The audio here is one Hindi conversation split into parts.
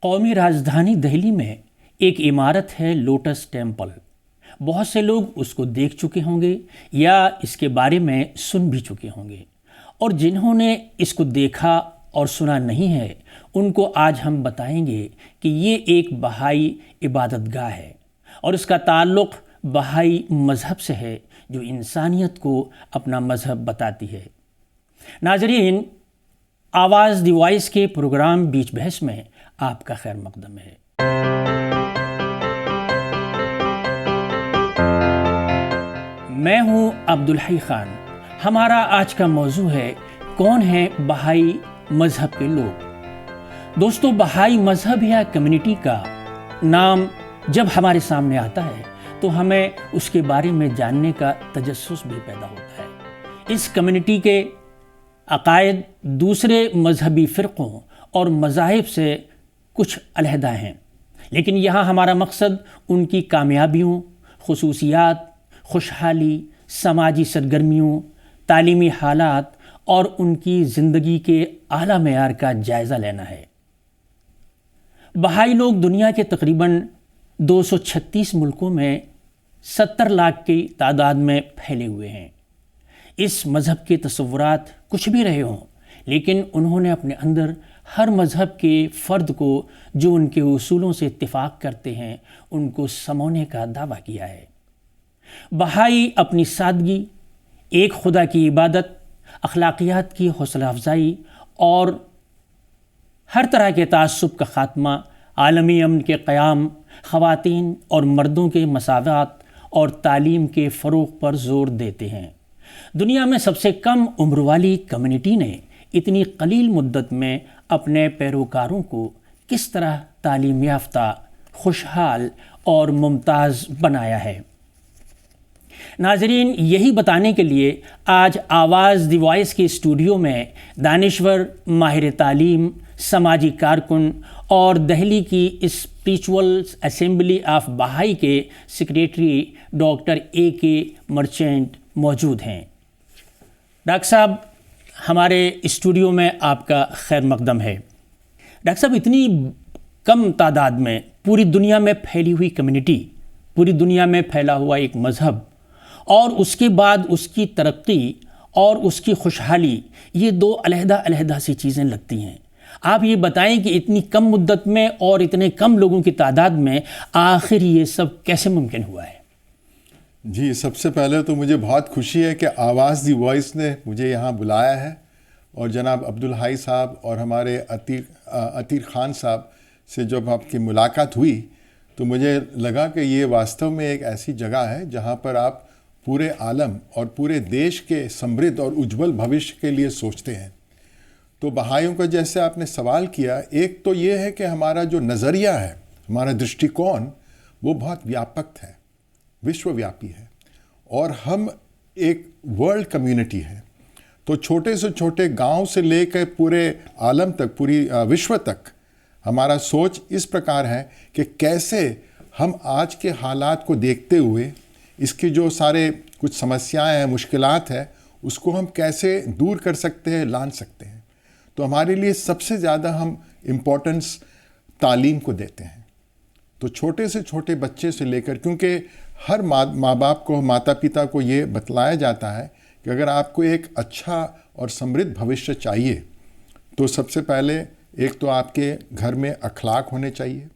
कौमी राजधानी दिल्ली में एक इमारत है लोटस टेम्पल। बहुत से लोग उसको देख चुके होंगे या इसके बारे में सुन भी चुके होंगे, और जिन्होंने इसको देखा और सुना नहीं है उनको आज हम बताएंगे कि ये एक बहाई इबादतगाह है और इसका ताल्लुक़ बहाई मज़हब से है जो इंसानियत को अपना मज़हब बताती है। नाज़रीन, आवाज़ द वॉइस के प्रोग्राम बीच बहस में आपका खैर मकदम है। मैं हूं अब्दुल हई खान। हमारा आज का मौजू है कौन है बहाई मज़हब के लोग। दोस्तों, बहाई मज़हब या कम्युनिटी का नाम जब हमारे सामने आता है तो हमें उसके बारे में जानने का तजस्सुस भी पैदा होता है। इस कम्युनिटी के अकायद दूसरे मजहबी फ़िरक़ों और मज़ाहिब से कुछ अलहदा हैं, लेकिन यहाँ हमारा मकसद उनकी कामयाबियों, खुसूसियात, खुशहाली, समाजी सरगर्मियों, तालीमी हालात और उनकी ज़िंदगी के आला मेयार का जायज़ा लेना है। बहाई लोग दुनिया के तकरीबन 236 मुल्कों में 70 लाख की तादाद में फैले हुए हैं। इस मज़हब के तसव्वुरात कुछ भी रहे हों, लेकिन उन्होंने अपने अंदर हर मज़हब के फ़र्द को जो उनके उसूलों से इत्तिफ़ाक़ करते हैं उनको समोने का दावा किया है। बहाई अपनी सादगी, एक खुदा की इबादत, अखलाकियात की हौसला अफजाई और हर तरह के तासुब का ख़ात्मा, आलमी अमन के क़याम, ख़वातीन और मर्दों के मसावात और तालीम के फ़रोग़ पर ज़ोर देते हैं। दुनिया में सबसे कम उम्र वाली कम्युनिटी ने इतनी कलील मुद्दत में अपने पैरोकारों को किस तरह तालीम याफ्ता, खुशहाल और मुमताज़ बनाया है। नाज़रीन, यही बताने के लिए आज आवाज़ द वॉइस के स्टूडियो में दानिश्वर, माहिर तालीम, समाजी कारकुन और दिल्ली की स्पिरिचुअल असेंबली ऑफ बहाई के सेक्रेटरी डॉक्टर A.K. मर्चेंट मौजूद हैं। डॉक्टर साहब, हमारे स्टूडियो में आपका खैर मकदम है। डॉक्टर साहब, इतनी कम तादाद में पूरी दुनिया में फैली हुई कम्युनिटी, पूरी दुनिया में फैला हुआ एक मज़हब और उसके बाद उसकी तरक्की और उसकी खुशहाली, ये दो अलहदा अलहदा सी चीज़ें लगती हैं। आप ये बताएं कि इतनी कम मुद्दत में और इतने कम लोगों की तादाद में आखिर ये सब कैसे मुमकिन हुआ है? जी, सबसे पहले तो मुझे बहुत खुशी है कि आवाज़ दी वॉइस ने मुझे यहाँ बुलाया है और जनाब अब्दुल हई साहब और हमारे अतीर ख़ान साहब से जब आपकी मुलाकात हुई तो मुझे लगा कि ये वास्तव में एक ऐसी जगह है जहाँ पर आप पूरे आलम और पूरे देश के समृद्ध और उज्जवल भविष्य के लिए सोचते हैं। तो बहाइयों का जैसे आपने सवाल किया, एक तो ये है कि हमारा जो नज़रिया है, हमारा दृष्टिकोण वो बहुत व्यापक है, विश्वव्यापी है और हम एक वर्ल्ड कम्युनिटी है। तो छोटे से छोटे गांव से लेकर पूरे आलम तक, पूरी विश्व तक हमारा सोच इस प्रकार है कि कैसे हम आज के हालात को देखते हुए इसकी जो सारे कुछ समस्याएं हैं, मुश्किलात है, उसको हम कैसे दूर कर सकते हैं, लान सकते हैं। तो हमारे लिए सबसे ज़्यादा हम इम्पोर्टेंस तालीम को देते हैं। तो छोटे से छोटे बच्चे से लेकर, क्योंकि हर माँ बाप को, माता पिता को ये बतलाया जाता है कि अगर आपको एक अच्छा और समृद्ध भविष्य चाहिए तो सबसे पहले एक तो आपके घर में अखलाक होने चाहिए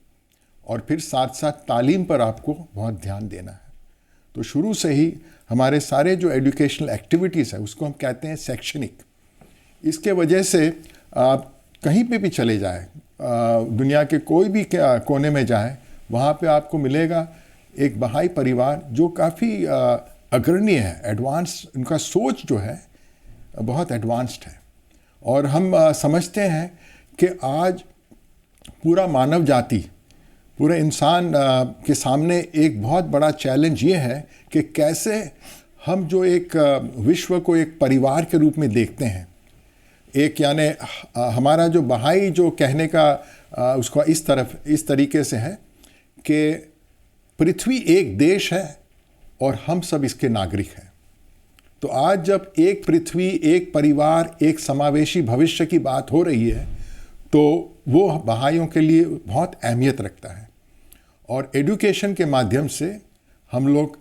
और फिर साथ साथ तालीम पर आपको बहुत ध्यान देना है। तो शुरू से ही हमारे सारे जो एजुकेशनल एक्टिविटीज़ है उसको हम कहते हैं शैक्षणिक। इसके वजह से आप कहीं पे भी चले जाएं, दुनिया के कोई भी कोने में जाएं, वहाँ पे आपको मिलेगा एक बहाई परिवार जो काफ़ी अग्रणी है, एडवांस, उनका सोच जो है बहुत एडवांस्ड है। और हम समझते हैं कि आज पूरा मानव जाति, पूरे इंसान के सामने एक बहुत बड़ा चैलेंज ये है कि कैसे हम जो एक विश्व को एक परिवार के रूप में देखते हैं, एक यानी हमारा जो बहाई जो कहने का उसका इस तरीके से है कि पृथ्वी एक देश है और हम सब इसके नागरिक हैं। तो आज जब एक पृथ्वी, एक परिवार, एक समावेशी भविष्य की बात हो रही है तो वो बहाइयों के लिए बहुत अहमियत रखता है। और एजुकेशन के माध्यम से हम लोग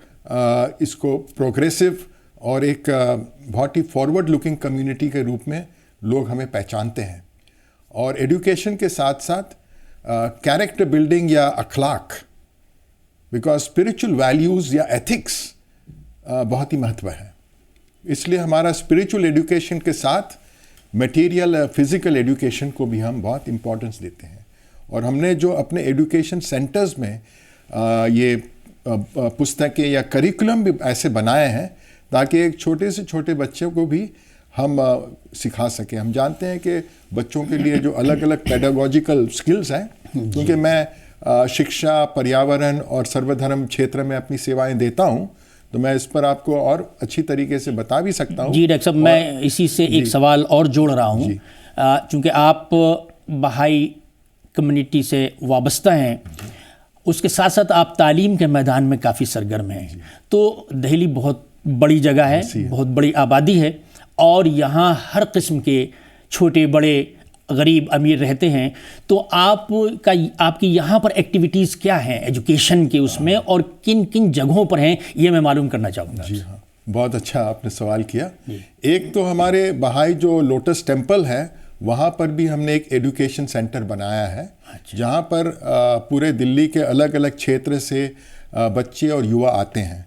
इसको प्रोग्रेसिव और एक बहुत ही फॉरवर्ड लुकिंग कम्युनिटी के रूप में लोग हमें पहचानते हैं। और एजुकेशन के साथ साथ कैरेक्टर बिल्डिंग या अखलाक, बिकॉज स्पिरिचुअल वैल्यूज़ या एथिक्स बहुत ही महत्व है। इसलिए हमारा स्पिरिचुअल एजुकेशन के साथ मटेरियल फिज़िकल एजुकेशन को भी हम बहुत इम्पोर्टेंस देते हैं। और हमने जो अपने एजुकेशन सेंटर्स में ये पुस्तकें या करिकुलम भी ऐसे बनाए हैं ताकि एक छोटे से छोटे बच्चों को भी हम सिखा सकें। हम जानते हैं कि बच्चों के लिए जो अलग अलग पेडागोजिकल स्किल्स हैं, क्योंकि मैं शिक्षा, पर्यावरण और सर्वधर्म क्षेत्र में अपनी सेवाएं देता हूं, तो मैं इस पर आपको और अच्छी तरीके से बता भी सकता हूं। जी डॉक्टर साहब, मैं इसी से एक सवाल और जोड़ रहा हूं, चूँकि आप बहाई कम्युनिटी से वाबस्ता हैं, उसके साथ साथ आप तालीम के मैदान में काफ़ी सरगर्म हैं। तो दिल्ली बहुत बड़ी जगह है, बहुत बड़ी आबादी है, और यहाँ हर किस्म के छोटे बड़े गरीब अमीर रहते हैं। तो आपकी यहाँ पर एक्टिविटीज़ क्या हैं एजुकेशन के उसमें, और किन किन जगहों पर हैं, ये मैं मालूम करना चाहूँगा। जी हाँ, बहुत अच्छा आपने सवाल किया। एक तो हमारे बहाई जो लोटस टेम्पल है, वहाँ पर भी हमने एक एजुकेशन सेंटर बनाया है। जहाँ पर पूरे दिल्ली के अलग अलग क्षेत्र से बच्चे और युवा आते हैं।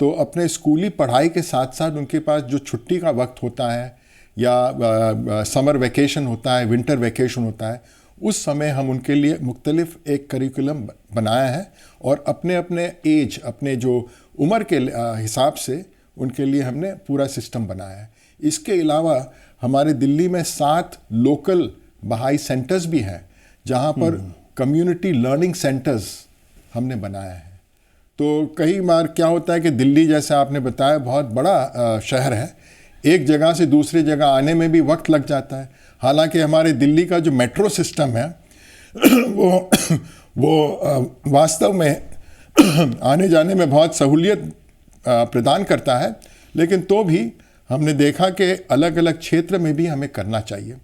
तो अपने स्कूली पढ़ाई के साथ साथ उनके पास जो छुट्टी का वक्त होता है या समर वेकेशन होता है, विंटर वेकेशन होता है, उस समय हम उनके लिए मुख्तलिफ एक करिकुलम बनाया है और अपने अपने एज, अपने जो उम्र के हिसाब से उनके लिए हमने पूरा सिस्टम बनाया है। इसके अलावा हमारे दिल्ली में 7 लोकल बहाई सेंटर्स भी हैं जहाँ पर कम्युनिटी लर्निंग सेंटर्स हमने बनाया है। तो कई बार क्या होता है कि दिल्ली, जैसे आपने बताया, बहुत बड़ा शहर है, एक जगह से दूसरी जगह आने में भी वक्त लग जाता है। हालांकि हमारे दिल्ली का जो मेट्रो सिस्टम है वो वास्तव में आने जाने में बहुत सहूलियत प्रदान करता है, लेकिन तो भी हमने देखा कि अलग अलग क्षेत्र में भी हमें करना चाहिए।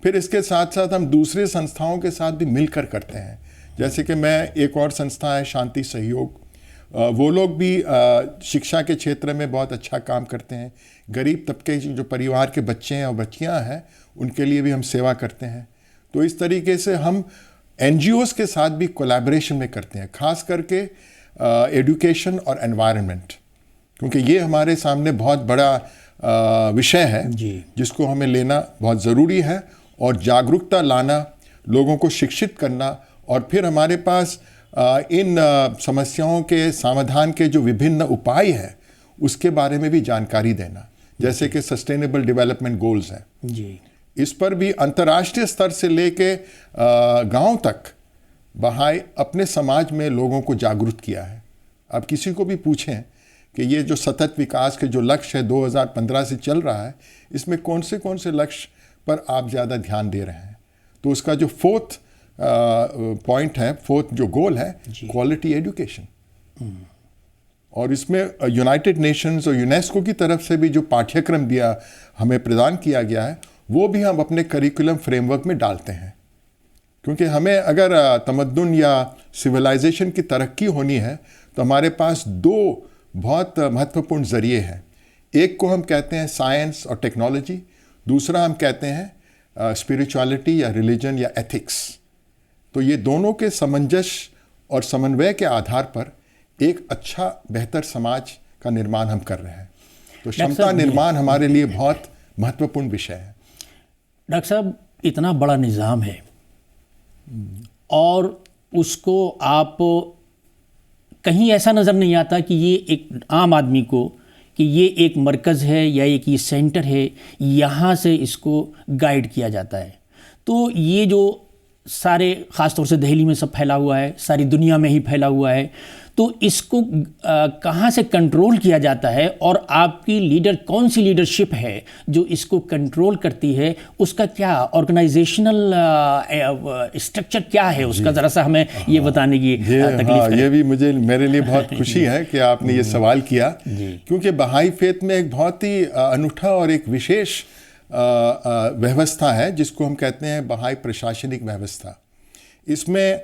फिर इसके साथ साथ हम दूसरे संस्थाओं के साथ भी मिलकर करते हैं। जैसे कि मैं, एक और संस्था है शांति सहयोग, वो लोग भी शिक्षा के क्षेत्र में बहुत अच्छा काम करते हैं। गरीब तबके जो परिवार के बच्चे हैं और बच्चियां हैं, उनके लिए भी हम सेवा करते हैं। तो इस तरीके से हम NGOs के साथ भी कोलैबोरेशन में करते हैं, खास करके एजुकेशन और एनवायरनमेंट, क्योंकि ये हमारे सामने बहुत बड़ा विषय है जिसको हमें लेना बहुत ज़रूरी है, और जागरूकता लाना, लोगों को शिक्षित करना, और फिर हमारे पास इन समस्याओं के समाधान के जो विभिन्न उपाय हैं उसके बारे में भी जानकारी देना, जैसे कि सस्टेनेबल डेवलपमेंट गोल्स हैं जी, इस पर भी अंतर्राष्ट्रीय स्तर से लेके गांव तक बहाई अपने समाज में लोगों को जागरूक किया है। अब किसी को भी पूछें कि ये जो सतत विकास के जो लक्ष्य है 2015 से चल रहा है, इसमें कौन से लक्ष्य पर आप ज़्यादा ध्यान दे रहे हैं, तो उसका जो 4th पॉइंट है, 4th जो गोल है, क्वालिटी एजुकेशन। और इसमें यूनाइटेड नेशंस और यूनेस्को की तरफ से भी जो पाठ्यक्रम दिया हमें प्रदान किया गया है, वो भी हम अपने करिकुलम फ्रेमवर्क में डालते हैं, क्योंकि हमें अगर तमद्दुन या सिविलाइजेशन की तरक्की होनी है तो हमारे पास 2 बहुत महत्वपूर्ण ज़रिए हैं। एक को हम कहते हैं साइंस और टेक्नोलॉजी, दूसरा हम कहते हैं स्पिरिचुअलिटी या रिलीजन या एथिक्स। तो ये दोनों के सामंजस्य और समन्वय के आधार पर एक अच्छा बेहतर समाज का निर्माण हम कर रहे हैं। तो क्षमता निर्माण हमारे लिए बहुत महत्वपूर्ण विषय है। डॉक्टर साहब, इतना बड़ा निज़ाम है और उसको आप कहीं ऐसा नज़र नहीं आता कि ये एक आम आदमी को कि ये एक मरकज़ है या एक ये सेंटर है, यहाँ से इसको गाइड किया जाता है। तो ये जो सारे ख़ास तौर से दिल्ली में सब फैला हुआ है, सारी दुनिया में ही फैला हुआ है, तो इसको कहाँ से कंट्रोल किया जाता है, और आपकी लीडर कौन सी लीडरशिप है जो इसको कंट्रोल करती है, उसका क्या ऑर्गेनाइजेशनल स्ट्रक्चर क्या है उसका, ज़रा सा हमें ये बताने की तकलीफ है। ये भी मेरे लिए बहुत खुशी है कि आपने ये सवाल किया, क्योंकि बहाई फेथ में एक बहुत ही अनूठा और एक विशेष व्यवस्था है जिसको हम कहते हैं बहाई प्रशासनिक व्यवस्था। इसमें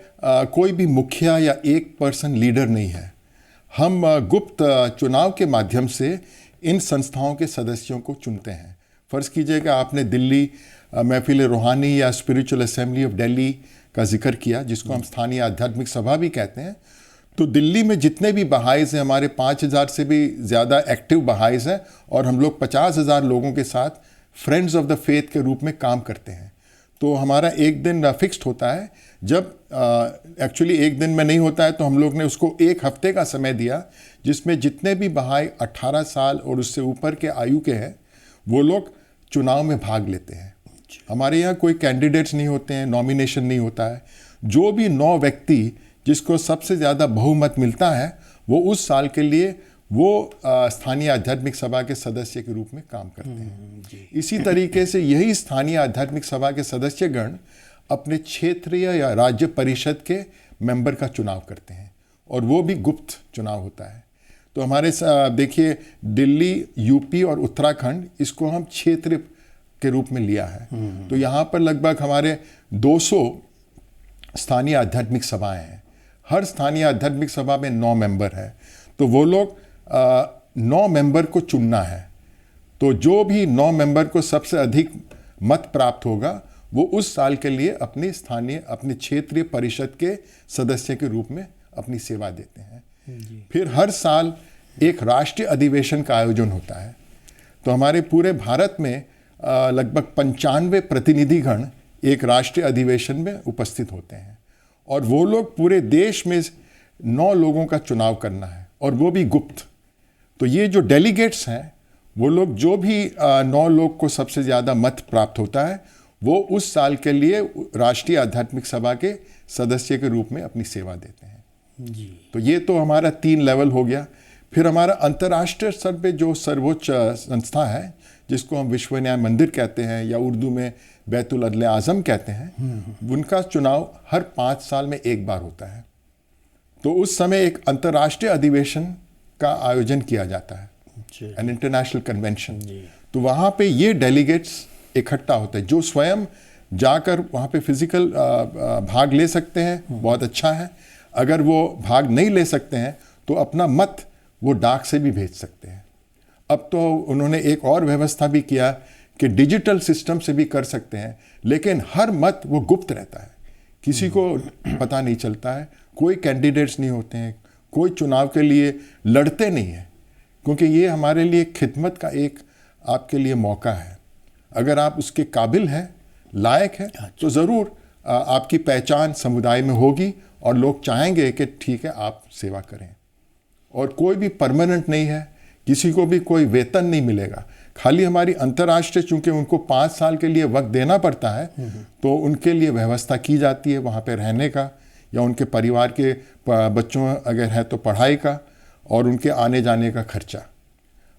कोई भी मुखिया या एक पर्सन लीडर नहीं है। हम गुप्त चुनाव के माध्यम से इन संस्थाओं के सदस्यों को चुनते हैं। फ़र्ज़ कीजिएगा आपने दिल्ली महफिल रूहानी या स्पिरिचुअल असेंबली ऑफ दिल्ली का जिक्र किया, जिसको हम स्थानीय आध्यात्मिक सभा भी कहते हैं। तो दिल्ली में जितने भी बहाइज़ हैं, हमारे 5,000 से भी ज़्यादा एक्टिव बहाइज़ हैं और हम लोग 50,000 लोगों के साथ फ्रेंड्स ऑफ द फेथ के रूप में काम करते हैं। तो हमारा एक दिन फिक्स्ड होता है, जब एक्चुअली एक दिन में नहीं होता है, तो हम लोग ने उसको एक हफ्ते का समय दिया, जिसमें जितने भी बहाई 18 साल और उससे ऊपर के आयु के हैं वो लोग चुनाव में भाग लेते हैं। हमारे यहाँ कोई कैंडिडेट्स नहीं होते हैं, नॉमिनेशन नहीं होता है। जो भी 9 व्यक्ति जिसको सबसे ज़्यादा बहुमत मिलता है वो उस साल के लिए वो स्थानीय आध्यात्मिक सभा के सदस्य के रूप में काम करते हैं। इसी तरीके से यही स्थानीय आध्यात्मिक सभा के सदस्यगण अपने क्षेत्रीय या राज्य परिषद के मेंबर का चुनाव करते हैं और वो भी गुप्त चुनाव होता है। तो हमारे देखिए दिल्ली, यूपी और उत्तराखंड, इसको हम क्षेत्र के रूप में लिया है। तो यहाँ पर लगभग हमारे 200 स्थानीय आध्यात्मिक सभाएं हैं। हर स्थानीय आध्यात्मिक सभा में 9 मेंबर है। तो वो लोग 9 मेंबर को चुनना है। तो जो भी 9 मेंबर को सबसे अधिक मत प्राप्त होगा वो उस साल के लिए अपने क्षेत्रीय परिषद के सदस्य के रूप में अपनी सेवा देते हैं। फिर हर साल एक राष्ट्रीय अधिवेशन का आयोजन होता है। तो हमारे पूरे भारत में लगभग 95 प्रतिनिधिगण एक राष्ट्रीय अधिवेशन में उपस्थित होते हैं और वो लोग पूरे देश में 9 लोगों का चुनाव करना है और वो भी गुप्त। तो ये जो डेलीगेट्स हैं वो लोग, जो भी 9 लोग को सबसे ज़्यादा मत प्राप्त होता है वो उस साल के लिए राष्ट्रीय आध्यात्मिक सभा के सदस्य के रूप में अपनी सेवा देते हैं जी। तो ये तो हमारा 3 लेवल हो गया। फिर हमारा अंतर्राष्ट्रीय स्तर पे जो सर्वोच्च संस्था है, जिसको हम विश्व न्याय मंदिर कहते हैं या उर्दू में बैतुल अदल आज़म कहते हैं, उनका चुनाव हर 5 साल में एक बार होता है। तो उस समय एक अंतर्राष्ट्रीय अधिवेशन का आयोजन किया जाता है, एन इंटरनेशनल कन्वेंशन। तो वहाँ पे ये डेलीगेट्स इकट्ठा होते हैं जो स्वयं जाकर वहाँ पे फिजिकल भाग ले सकते हैं, बहुत अच्छा है। अगर वो भाग नहीं ले सकते हैं तो अपना मत वो डाक से भी भेज सकते हैं। अब तो उन्होंने एक और व्यवस्था भी किया कि डिजिटल सिस्टम से भी कर सकते हैं, लेकिन हर मत वो गुप्त रहता है, किसी को पता नहीं चलता है। कोई कैंडिडेट्स नहीं होते हैं, कोई चुनाव के लिए लड़ते नहीं हैं, क्योंकि ये हमारे लिए खिदमत का एक आपके लिए मौका है। अगर आप उसके काबिल हैं, लायक हैं, तो ज़रूर आपकी पहचान समुदाय में होगी और लोग चाहेंगे कि ठीक है आप सेवा करें। और कोई भी परमानेंट नहीं है, किसी को भी कोई वेतन नहीं मिलेगा। खाली हमारी अंतर्राष्ट्रीय, चूंकि उनको 5 साल के लिए वक्त देना पड़ता है, तो उनके लिए व्यवस्था की जाती है वहाँ पे रहने का, या उनके परिवार के बच्चों अगर है तो पढ़ाई का, और उनके आने जाने का खर्चा।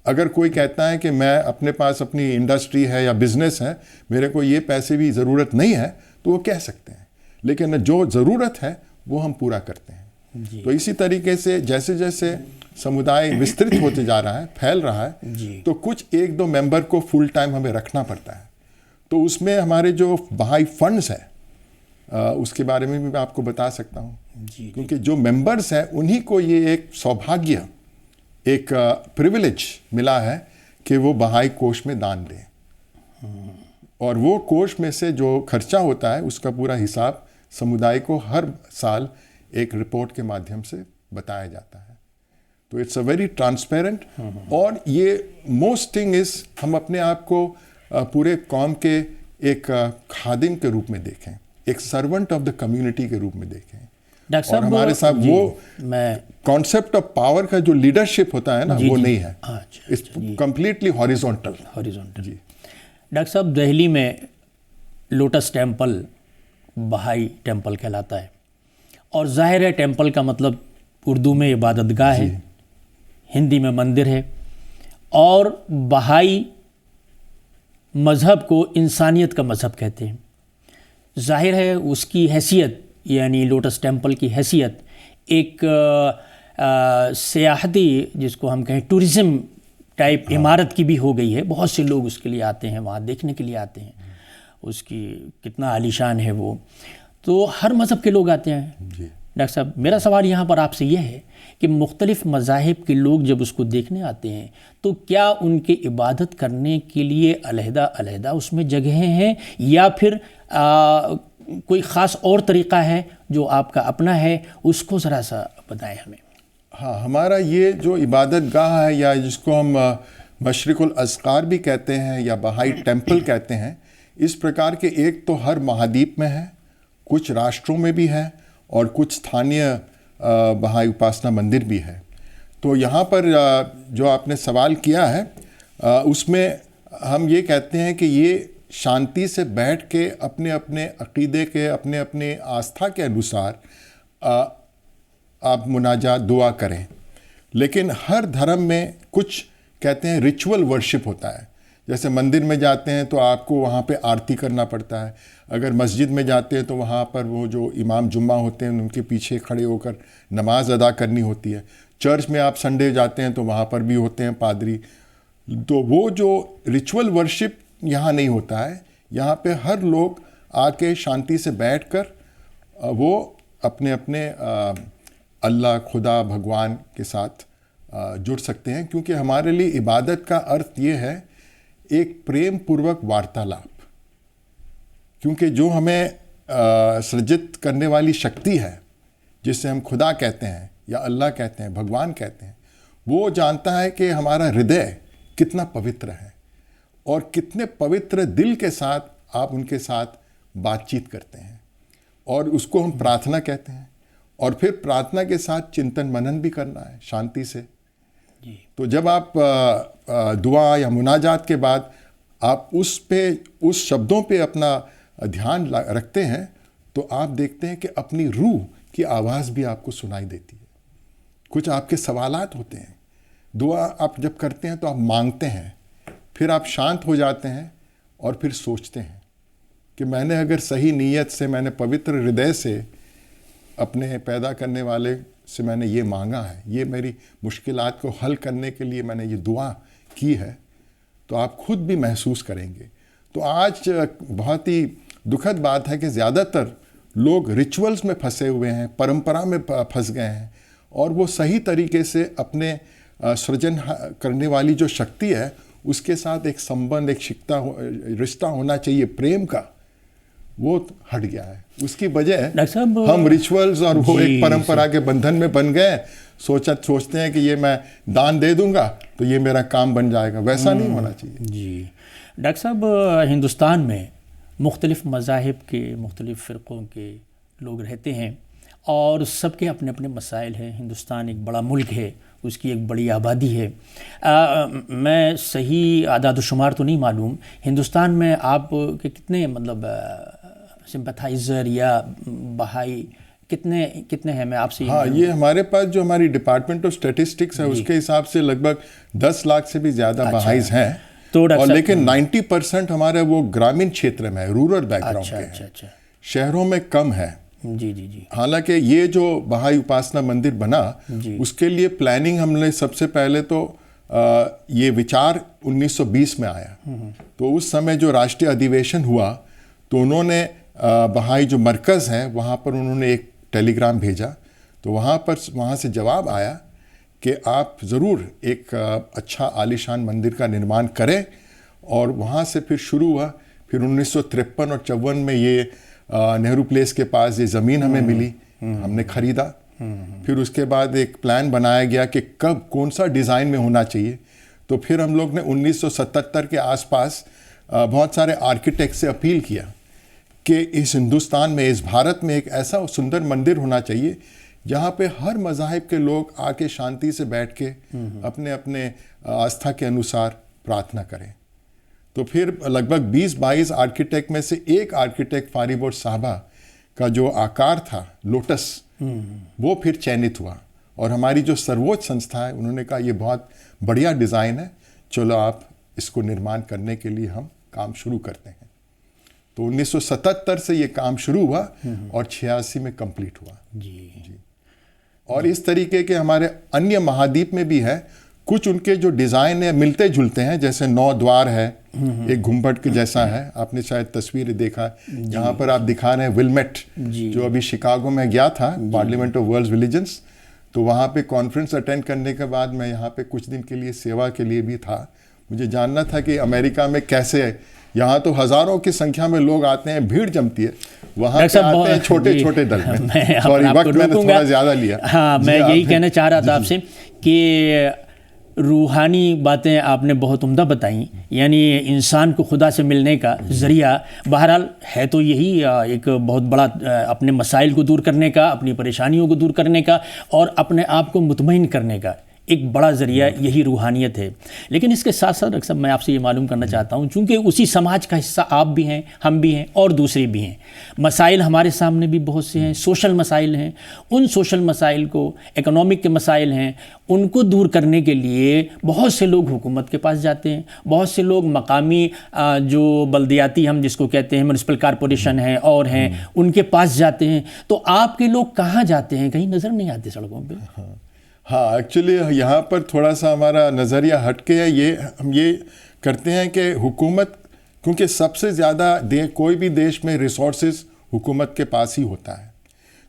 अगर कोई कहता है कि मैं अपने पास अपनी इंडस्ट्री है या बिजनेस है, मेरे को ये पैसे भी ज़रूरत नहीं है, तो वो कह सकते हैं, लेकिन जो ज़रूरत है वो हम पूरा करते हैं। तो इसी तरीके से जैसे जैसे समुदाय विस्तृत होते जा रहा है, फैल रहा है, तो कुछ 1-2 मेंबर को फुल टाइम हमें रखना पड़ता है। तो उसमें हमारे जो बहाई फंड्स है उसके बारे में भी मैं आपको बता सकता हूँ, क्योंकि जो मेंबर्स हैं उन्हीं को ये एक सौभाग्य, एक प्रिविलेज मिला है कि वो बहाई कोष में दान दें, और वो कोष में से जो खर्चा होता है उसका पूरा हिसाब समुदाय को हर साल एक रिपोर्ट के माध्यम से बताया जाता है। तो इट्स अ वेरी ट्रांसपेरेंट, और ये मोस्ट थिंग इज हम अपने आप को पूरे कौम के एक खादिम के रूप में देखें, एक सर्वेंट ऑफ द कम्युनिटी के रूप में देखें। डॉक्टर और हमारे साथ वो कॉन्सेप्ट ऑफ पावर का जो लीडरशिप होता है ना, वो नहीं है, इट्स कंप्लीटली हॉरिजॉन्टल। जी डॉक्टर साहब, दिल्ली में लोटस टेम्पल बहाई टेम्पल कहलाता है, और जाहिर है टेम्पल का मतलब उर्दू में इबादतगाह है, हिंदी में मंदिर है, और बहाई मज़हब को इंसानियत का मज़हब कहते हैं। जाहिर है उसकी हैसियत, यानी लोटस टेम्पल की हैसियत एक सियाहती, जिसको हम कहें टूरिज़म टाइप इमारत की भी हो गई है। बहुत से लोग उसके लिए आते हैं, वहाँ देखने के लिए आते हैं उसकी कितना आलीशान है वो। तो हर मज़हब के लोग आते हैं। जी डॉक्टर साहब, मेरा सवाल यहाँ पर आपसे यह है कि मुख्तलिफ़ मज़ाहिब के लोग जब उसको देखने आते हैं तो क्या उनके इबादत करने के लिए अलहदा अलहदा उसमें जगहें हैं, या फिर कोई ख़ास और तरीक़ा है जो आपका अपना है, उसको ज़रा सा बताएं हमें। हाँ, हमारा ये जो इबादत गाह है, या जिसको हम मशरिकुल अस्कार भी कहते हैं या बहाई टेम्पल कहते हैं, इस प्रकार के एक तो हर महाद्वीप में है, कुछ राष्ट्रों में भी है, और कुछ स्थानीय बहाई उपासना मंदिर भी है। तो यहाँ पर जो आपने सवाल किया है, उसमें हम ये कहते हैं कि ये शांति से बैठ के अपने अपने अक़ीदे के, अपने अपने आस्था के अनुसार आप मुनाजात दुआ करें। लेकिन हर धर्म में कुछ कहते हैं रिचुअल वर्शिप होता है। जैसे मंदिर में जाते हैं तो आपको वहाँ पे आरती करना पड़ता है। अगर मस्जिद में जाते हैं तो वहाँ पर वो जो इमाम जुम्मा होते हैं उनके पीछे खड़े होकर नमाज अदा करनी होती है। चर्च में आप संडे जाते हैं तो वहाँ पर भी होते हैं पादरी। तो वो जो रिचुअल वर्शिप यहाँ नहीं होता है। यहाँ पे हर लोग आके शांति से बैठकर वो अपने अपने अल्लाह, खुदा, भगवान के साथ जुड़ सकते हैं। क्योंकि हमारे लिए इबादत का अर्थ ये है एक प्रेम पूर्वक वार्तालाप। क्योंकि जो हमें सृजित करने वाली शक्ति है, जिसे हम खुदा कहते हैं या अल्लाह कहते हैं, भगवान कहते हैं, वो जानता है कि हमारा हृदय कितना पवित्र है और कितने पवित्र दिल के साथ आप उनके साथ बातचीत करते हैं। और उसको हम प्रार्थना कहते हैं। और फिर प्रार्थना के साथ चिंतन मनन भी करना है शांति से। तो जब आप दुआ या मुनाजात के बाद आप उस शब्दों पे अपना ध्यान रखते हैं तो आप देखते हैं कि अपनी रूह की आवाज़ भी आपको सुनाई देती है। कुछ आपके सवालात होते हैं। दुआ आप जब करते हैं तो आप मांगते हैं, फिर आप शांत हो जाते हैं और फिर सोचते हैं कि मैंने अगर सही नीयत से, मैंने पवित्र हृदय से अपने पैदा करने वाले से मैंने ये मांगा है, ये मेरी मुश्किलात को हल करने के लिए मैंने ये दुआ की है, तो आप खुद भी महसूस करेंगे। तो आज बहुत ही दुखद बात है कि ज़्यादातर लोग रिचुअल्स में फंसे हुए हैं, परंपरा में फंस गए हैं, और वो सही तरीके से अपने सृजन करने वाली जो शक्ति है उसके साथ एक संबंध, एक रिश्ता होना चाहिए प्रेम का, वो हट गया है। उसकी वजह हम रिचुअल्स और वो एक परंपरा के बंधन में बन गए। सोचते हैं कि ये मैं दान दे दूंगा तो ये मेरा काम बन जाएगा। वैसा नहीं होना चाहिए। जी डॉक्टर साहब, हिंदुस्तान में मुख्तलिफ़ मज़ाहिब के, मुख्तलिफ़ फ़िरक़ों के लोग रहते हैं और सबके अपने अपने मसाइल हैं। हिंदुस्तान एक बड़ा मुल्क है, उसकी एक बड़ी आबादी है। मैं सही आदाद-ओ-शुमार तो नहीं मालूम, हिंदुस्तान में आप के कितने मतलब सिंपथाइज़र या बहाई कितने हैं? मैं आपसे हाँ, ये हमारे पास जो हमारी डिपार्टमेंट ऑफ स्टैटिस्टिक्स है उसके हिसाब से लगभग 10 लाख से भी ज़्यादा बहाइज हैं। तो और लेकिन 90% हमारे वो ग्रामीण क्षेत्र में, रूरल बैकग्राउंड के हैं। शहरों में कम है। जी। हालांकि ये जो बहाई उपासना मंदिर बना उसके लिए प्लानिंग हमने सबसे पहले तो ये विचार 1920 में आया। तो उस समय जो राष्ट्रीय अधिवेशन हुआ तो उन्होंने बहाई जो मरकज़ है वहाँ पर उन्होंने एक टेलीग्राम भेजा। तो वहाँ से जवाब आया कि आप ज़रूर एक अच्छा आलीशान मंदिर का निर्माण करें। और वहाँ से फिर शुरू हुआ। फिर 1953 और 54 में ये नेहरू प्लेस के पास ये ज़मीन हमें मिली, हमने ख़रीदा। फिर उसके बाद एक प्लान बनाया गया कि कब कौन सा डिज़ाइन में होना चाहिए। तो फिर हम लोग ने 1977 के आसपास बहुत सारे आर्किटेक्ट से अपील किया कि इस हिंदुस्तान में, इस भारत में एक ऐसा सुंदर मंदिर होना चाहिए जहाँ पे हर मज़ाहिब के लोग आके शांति से बैठ के अपने अपने आस्था के अनुसार प्रार्थना करें। तो फिर लगभग 20-22 आर्किटेक्ट में से एक आर्किटेक्ट फारीबोर्ड साहबा का जो आकार था लोटस, वो फिर चयनित हुआ। और हमारी जो सर्वोच्च संस्था है उन्होंने कहा ये बहुत बढ़िया डिज़ाइन है, चलो आप इसको निर्माण करने के लिए हम काम शुरू करते हैं। तो 1977 से ये काम शुरू हुआ और 86 में कंप्लीट हुआ। जी। और इस तरीके के हमारे अन्य महाद्वीप में भी है। कुछ उनके जो डिज़ाइन है मिलते जुलते हैं, जैसे 9 द्वार है, एक घुम्मट के जैसा है, आपने शायद तस्वीर देखा है। यहाँ पर आप दिखा रहे हैं विलमेट, जो अभी शिकागो में गया था, पार्लियामेंट ऑफ वर्ल्ड रिलीजन्स, तो वहाँ पे कॉन्फ्रेंस अटेंड करने के बाद मैं यहाँ पे कुछ दिन के लिए सेवा के लिए भी था। मुझे जानना था कि अमेरिका में कैसे है, यहाँ तो हज़ारों की संख्या में लोग आते हैं, भीड़ जमती है, वहाँ पे आते हैं छोटे छोटे दल में। सॉरी, वक्त मैंने थोड़ा ज़्यादा लिया। हाँ, मैं यही कहना चाह रहा था आपसे कि रूहानी बातें आपने बहुत उम्दा बताई, यानी इंसान को खुदा से मिलने का ज़रिया बहरहाल है तो यही एक बहुत बड़ा अपने मसाइल को दूर करने का, अपनी परेशानियों को दूर करने का और अपने आप को मुतमईन करने का एक बड़ा ज़रिया यही रूहानियत है। लेकिन इसके साथ साथ अक्सर मैं आपसे ये मालूम करना चाहता हूँ, चूँकि उसी समाज का हिस्सा आप भी हैं, हम भी हैं और दूसरे भी हैं, मसाइल हमारे सामने भी बहुत से हैं, सोशल मसाइल हैं। उन सोशल मसाइल को, इकोनॉमिक के मसाइल हैं, उनको दूर करने के लिए बहुत से लोग हुकूमत के पास जाते हैं, बहुत से लोग मकामी जो बल्दियाती हम जिसको कहते हैं म्यूनिसिपल कॉरपोरेशन हैं और हैं, उनके पास जाते हैं। तो आपके लोग कहाँ जाते हैं? कहीं नज़र नहीं आते सड़कों पर? हाँ, एक्चुअली यहाँ पर थोड़ा सा हमारा नज़रिया हटके है। हम ये करते हैं कि हुकूमत, क्योंकि सबसे ज़्यादा कोई भी देश में रिसोर्सेज हुकूमत के पास ही होता है,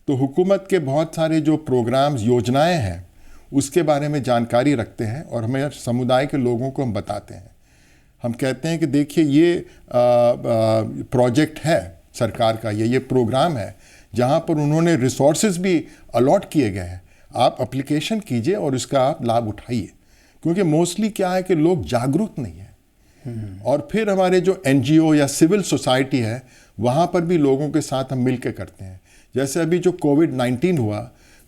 तो हुकूमत के बहुत सारे जो प्रोग्राम्स, योजनाएं हैं, उसके बारे में जानकारी रखते हैं और हमें समुदाय के लोगों को हम बताते हैं। हम कहते हैं कि देखिए ये प्रोजेक्ट है सरकार का, ये प्रोग्राम है जहाँ पर उन्होंने रिसोर्सेज भी अलॉट किए गए हैं, आप एप्लीकेशन कीजिए और उसका आप लाभ उठाइए। क्योंकि मोस्टली क्या है कि लोग जागरूक नहीं है। और फिर हमारे जो एनजीओ या सिविल सोसाइटी है, वहाँ पर भी लोगों के साथ हम मिल के करते हैं। जैसे अभी जो कोविड-19 हुआ,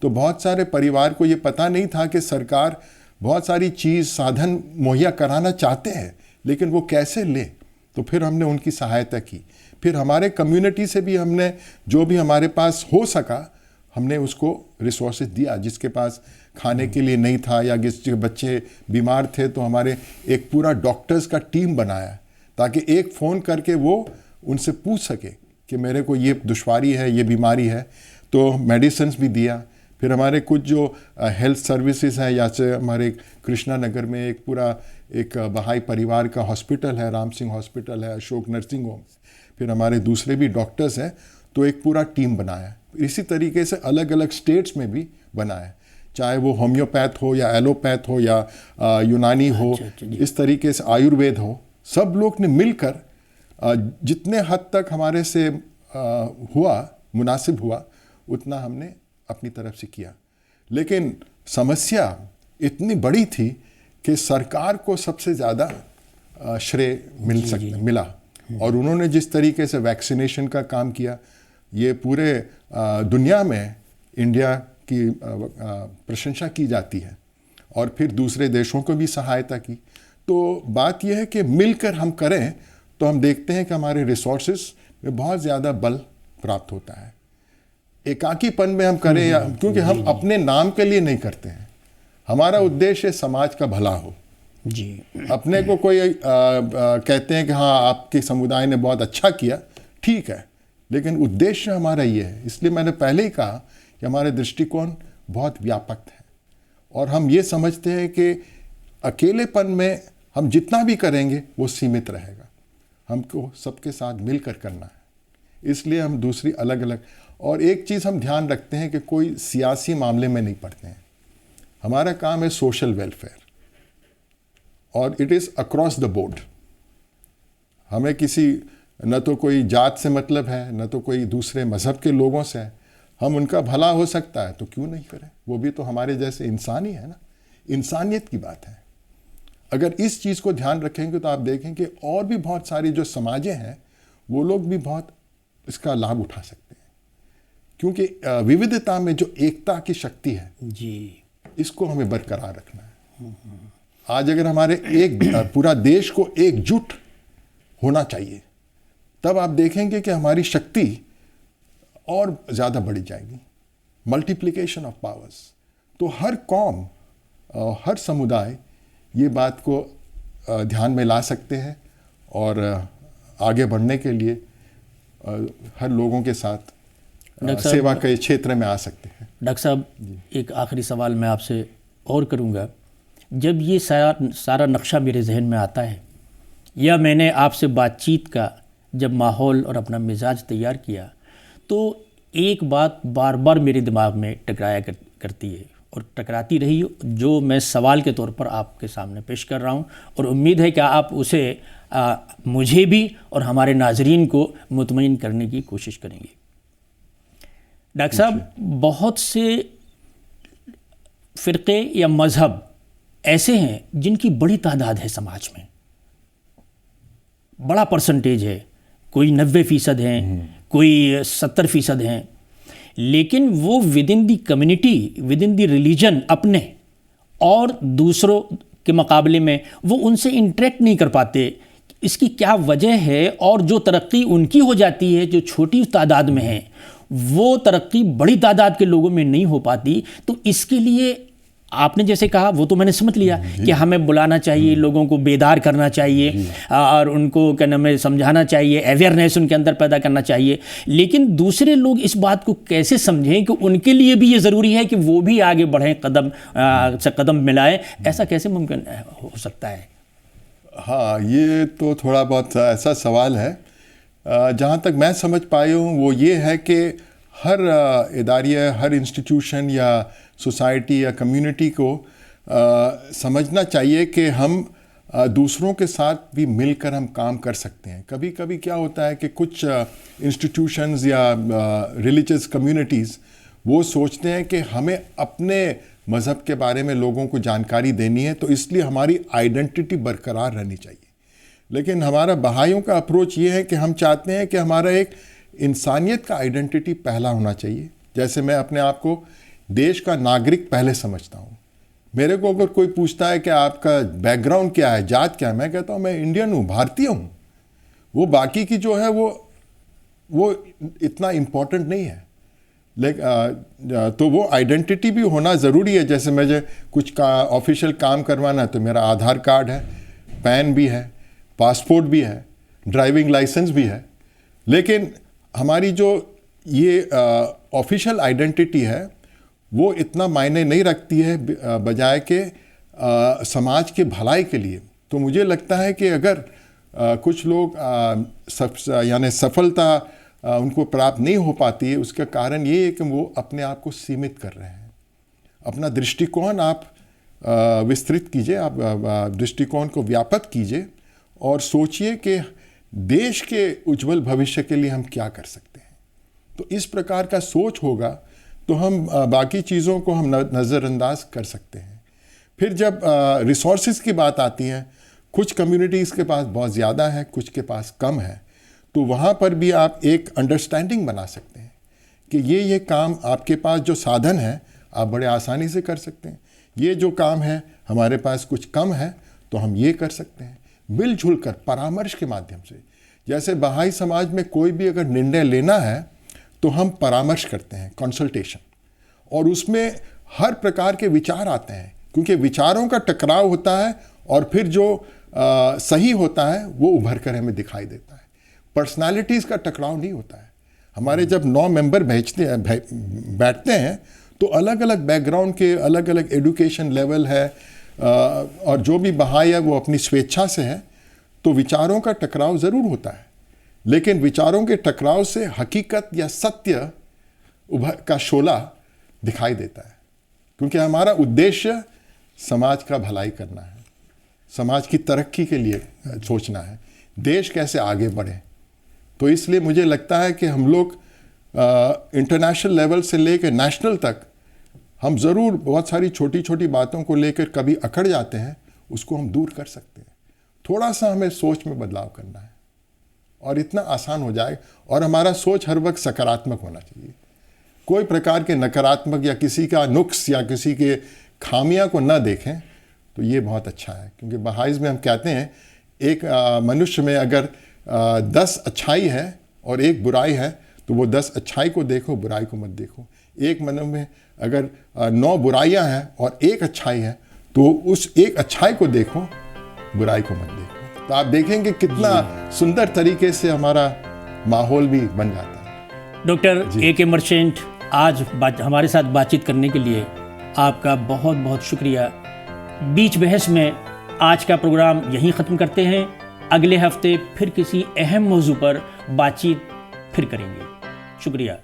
तो बहुत सारे परिवार को ये पता नहीं था कि सरकार बहुत सारी चीज़, साधन मुहैया कराना चाहते हैं, लेकिन वो कैसे ले। तो फिर हमने उनकी सहायता की। फिर हमारे कम्युनिटी से भी हमने जो भी हमारे पास हो सका, हमने उसको रिसोर्सेज दिया। जिसके पास खाने के लिए नहीं था या जिसके बच्चे बीमार थे, तो हमारे एक पूरा डॉक्टर्स का टीम बनाया, ताकि एक फ़ोन करके वो उनसे पूछ सके कि मेरे को ये दुश्वारी है, ये बीमारी है, तो मेडिसिन्स भी दिया। फिर हमारे कुछ जो हेल्थ सर्विसेज हैं, या से हमारे कृष्णा नगर में एक पूरा एक बहाई परिवार का हॉस्पिटल है, राम सिंह हॉस्पिटल है, अशोक नर्सिंग होम, फिर हमारे दूसरे भी डॉक्टर्स हैं, तो एक पूरा टीम बनाया। इसी तरीके से अलग अलग स्टेट्स में भी बनाया, चाहे वो होम्योपैथ हो या एलोपैथ हो या यूनानी हो, इस तरीके से आयुर्वेद हो, सब लोग ने मिलकर जितने हद तक हमारे से हुआ, मुनासिब हुआ, उतना हमने अपनी तरफ से किया। लेकिन समस्या इतनी बड़ी थी कि सरकार को सबसे ज़्यादा श्रेय मिला। और उन्होंने जिस तरीके से वैक्सीनेशन का काम किया, ये पूरे दुनिया में इंडिया की प्रशंसा की जाती है। और फिर दूसरे देशों को भी सहायता की। तो बात यह है कि मिलकर हम करें तो हम देखते हैं कि हमारे रिसोर्सेज में बहुत ज़्यादा बल प्राप्त होता है। एकाकीपन में हम करें या क्योंकि हम अपने नाम के लिए नहीं करते हैं, हमारा उद्देश्य समाज का भला हो जी। अपने को कोई कहते हैं कि हाँ आपके समुदाय ने बहुत अच्छा किया, ठीक है, लेकिन उद्देश्य हमारा ये है। इसलिए मैंने पहले ही कहा कि हमारे दृष्टिकोण बहुत व्यापक है और हम ये समझते हैं कि अकेलेपन में हम जितना भी करेंगे वो सीमित रहेगा, हमको सबके साथ मिलकर करना है। इसलिए हम दूसरी अलग अलग, और एक चीज़ हम ध्यान रखते हैं कि कोई सियासी मामले में नहीं पड़ते हैं। हमारा काम है सोशल वेलफेयर और it is across the board. हमें किसी न तो कोई जात से मतलब है, न तो कोई दूसरे मज़हब के लोगों से है। हम उनका भला हो सकता है तो क्यों नहीं करें, वो भी तो हमारे जैसे इंसान ही है ना, इंसानियत की बात है। अगर इस चीज़ को ध्यान रखेंगे तो आप देखेंगे और भी बहुत सारी जो समाजें हैं वो लोग भी बहुत इसका लाभ उठा सकते हैं, क्योंकि विविधता में जो एकता की शक्ति है जी, इसको हमें बरकरार रखना है। आज अगर हमारे एक पूरा देश को एकजुट होना चाहिए, तब आप देखेंगे कि हमारी शक्ति और ज़्यादा बढ़ी जाएगी, मल्टीप्लिकेशन ऑफ पावर्स। तो हर कौम, हर समुदाय ये बात को ध्यान में ला सकते हैं और आगे बढ़ने के लिए हर लोगों के साथ सेवा के क्षेत्र में आ सकते हैं। डॉक्टर साहब, एक आखिरी सवाल मैं आपसे और करूंगा। जब ये सारा नक्शा मेरे जहन में आता है, या मैंने आपसे बातचीत का जब माहौल और अपना मिजाज तैयार किया, तो एक बात बार बार मेरे दिमाग में टकराया करती है और टकराती रही, जो मैं सवाल के तौर पर आपके सामने पेश कर रहा हूँ, और उम्मीद है कि आप उसे मुझे भी और हमारे नाजरीन को मुतमईन करने की कोशिश करेंगे। डॉक्टर साहब, बहुत से फ़िरक़े या मज़हब ऐसे हैं जिनकी बड़ी तादाद है समाज में, बड़ा परसेंटेज है, कोई 90% हैं, कोई 70% हैं, लेकिन वो with in the community, with in the religion अपने और दूसरों के मुकाबले में वो उनसे इंटरेक्ट नहीं कर पाते। इसकी क्या वजह है? और जो तरक्की उनकी हो जाती है जो छोटी तादाद में है, वो तरक्की बड़ी तादाद के लोगों में नहीं हो पाती। तो इसके लिए आपने जैसे कहा, वो तो मैंने समझ लिया कि हमें बुलाना चाहिए, लोगों को बेदार करना चाहिए और उनको क्या नाम है समझाना चाहिए, अवेयरनेस उनके अंदर पैदा करना चाहिए। लेकिन दूसरे लोग इस बात को कैसे समझें कि उनके लिए भी ये ज़रूरी है कि वो भी आगे बढ़ें, कदम से कदम मिलाएं? ऐसा कैसे मुमकिन हो सकता है? हाँ, ये तो थोड़ा बहुत ऐसा सवाल है। जहाँ तक मैं समझ पाया हूँ वो ये है कि हर इदारे, हर इंस्टीट्यूशन या सोसाइटी या कम्युनिटी को समझना चाहिए कि हम दूसरों के साथ भी मिलकर हम काम कर सकते हैं। कभी कभी क्या होता है कि कुछ इंस्टीट्यूशंस या रिलीजियस कम्युनिटीज़ वो सोचते हैं कि हमें अपने मज़हब के बारे में लोगों को जानकारी देनी है, तो इसलिए हमारी आइडेंटिटी बरकरार रहनी चाहिए। लेकिन हमारा बहाइयों का अप्रोच ये है कि हम चाहते हैं कि हमारा एक इंसानियत का आइडेंटिटी पहला होना चाहिए। जैसे मैं अपने आप को देश का नागरिक पहले समझता हूँ। मेरे को अगर कोई पूछता है कि आपका बैकग्राउंड क्या है, जात क्या है, मैं कहता हूँ मैं इंडियन हूँ, भारतीय हूँ। वो बाकी की जो है वो इतना इम्पोर्टेंट नहीं है। तो वो आइडेंटिटी भी होना ज़रूरी है। जैसे मुझे कुछ ऑफिशियल काम करवाना है तो मेरा आधार कार्ड है, पैन भी है, पासपोर्ट भी है, ड्राइविंग लाइसेंस भी है। लेकिन हमारी जो ये ऑफिशियल आइडेंटिटी है वो इतना मायने नहीं रखती है बजाय के समाज के भलाई के लिए। तो मुझे लगता है कि अगर कुछ लोग यानी सफलता उनको प्राप्त नहीं हो पाती है, उसका कारण ये है कि वो अपने आप को सीमित कर रहे हैं। अपना दृष्टिकोण आप विस्तृत कीजिए, आप दृष्टिकोण को व्यापक कीजिए और सोचिए कि देश के उज्जवल भविष्य के लिए हम क्या कर सकते हैं। तो इस प्रकार का सोच होगा तो हम बाकी चीज़ों को हम नज़रअंदाज कर सकते हैं। फिर जब रिसोर्सेज की बात आती है, कुछ कम्युनिटीज़ के पास बहुत ज़्यादा है, कुछ के पास कम है, तो वहाँ पर भी आप एक अंडरस्टैंडिंग बना सकते हैं कि ये काम आपके पास जो साधन है आप बड़े आसानी से कर सकते हैं। ये जो काम है हमारे पास कुछ कम है तो हम ये कर सकते हैं। मिलजुल कर परामर्श के माध्यम से, जैसे बहाई समाज में कोई भी अगर निर्णय लेना है तो हम परामर्श करते हैं, कंसल्टेशन, और उसमें हर प्रकार के विचार आते हैं, क्योंकि विचारों का टकराव होता है और फिर जो सही होता है वो उभर कर हमें दिखाई देता है। पर्सनालिटीज़ का टकराव नहीं होता है। हमारे जब 9 मेंबर बैठते हैं तो अलग अलग बैकग्राउंड के, अलग अलग एजुकेशन लेवल है और जो भी बहाई है वो अपनी स्वेच्छा से है, तो विचारों का टकराव ज़रूर होता है। लेकिन विचारों के टकराव से हकीकत या सत्य का शोला दिखाई देता है, क्योंकि हमारा उद्देश्य समाज का भलाई करना है, समाज की तरक्की के लिए सोचना है, देश कैसे आगे बढ़े। तो इसलिए मुझे लगता है कि हम लोग इंटरनेशनल लेवल से लेकर नेशनल तक हम ज़रूर बहुत सारी छोटी छोटी बातों को लेकर कभी अकड़ जाते हैं, उसको हम दूर कर सकते हैं। थोड़ा सा हमें सोच में बदलाव करना है और इतना आसान हो जाएगा। और हमारा सोच हर वक्त सकारात्मक होना चाहिए, कोई प्रकार के नकारात्मक या किसी का नुक्स या किसी के खामियां को न देखें, तो ये बहुत अच्छा है। क्योंकि बहाइज़ में हम कहते हैं एक मनुष्य में अगर 10 अच्छाई है और एक बुराई है तो वो 10 अच्छाई को देखो, बुराई को मत देखो। एक मनुष्य में अगर 9 बुराइयां हैं और एक अच्छाई है तो उस एक अच्छाई को देखो, बुराई को मत देखो। तो आप देखेंगे कितना सुंदर तरीके से हमारा माहौल भी बन जाता है। Doctor A K. मर्चेंट, आज हमारे साथ बातचीत करने के लिए आपका बहुत बहुत शुक्रिया। बीच बहस में आज का प्रोग्राम यहीं ख़त्म करते हैं। अगले हफ्ते फिर किसी अहम मौजू पर बातचीत फिर करेंगे। शुक्रिया।